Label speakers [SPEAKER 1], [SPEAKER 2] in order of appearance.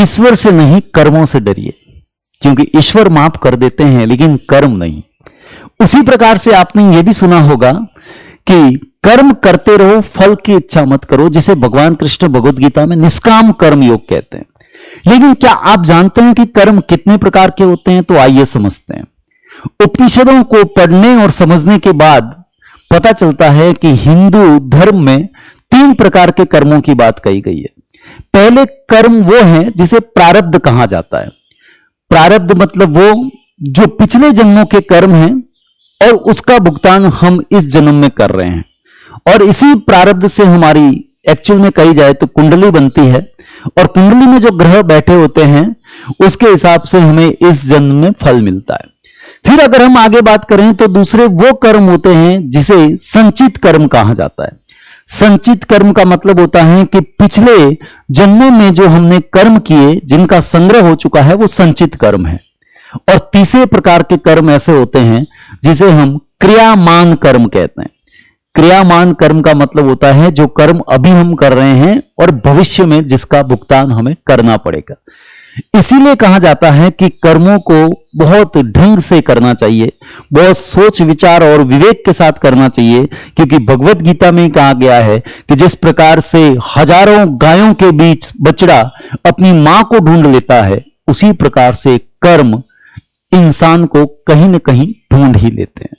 [SPEAKER 1] ईश्वर से नहीं कर्मों से डरिए, क्योंकि ईश्वर माफ कर देते हैं लेकिन कर्म नहीं। उसी प्रकार से आपने यह भी सुना होगा कि कर्म करते रहो, फल की इच्छा मत करो, जिसे भगवान कृष्ण भगवद गीता में निष्काम कर्म योग कहते हैं। लेकिन क्या आप जानते हैं कि कर्म कितने प्रकार के होते हैं? तो आइए समझते हैं। उपनिषदों को पढ़ने और समझने के बाद पता चलता है कि हिंदू धर्म में 3 प्रकार के कर्मों की बात कही गई है। पहले कर्म वो है जिसे प्रारब्ध कहा जाता है। प्रारब्ध मतलब वो जो पिछले जन्मों के कर्म हैं और उसका भुगतान हम इस जन्म में कर रहे हैं, और इसी प्रारब्ध से हमारी एक्चुअल में कही जाए तो कुंडली बनती है, और कुंडली में जो ग्रह बैठे होते हैं उसके हिसाब से हमें इस जन्म में फल मिलता है। फिर अगर हम आगे बात करें तो दूसरे वो कर्म होते हैं जिसे संचित कर्म कहा जाता है। संचित कर्म का मतलब होता है कि पिछले जन्मों में जो हमने कर्म किए, जिनका संग्रह हो चुका है, वो संचित कर्म है। और तीसरे प्रकार के कर्म ऐसे होते हैं जिसे हम क्रियामान कर्म कहते हैं। क्रियामान कर्म का मतलब होता है जो कर्म अभी हम कर रहे हैं और भविष्य में जिसका भुगतान हमें करना पड़ेगा। इसीलिए कहा जाता है कि कर्मों को बहुत ढंग से करना चाहिए, बहुत सोच विचार और विवेक के साथ करना चाहिए, क्योंकि भगवत गीता में कहा गया है कि जिस प्रकार से हजारों गायों के बीच बछड़ा अपनी मां को ढूंढ लेता है, उसी प्रकार से कर्म इंसान को कहीं न कहीं ढूंढ ही लेते हैं।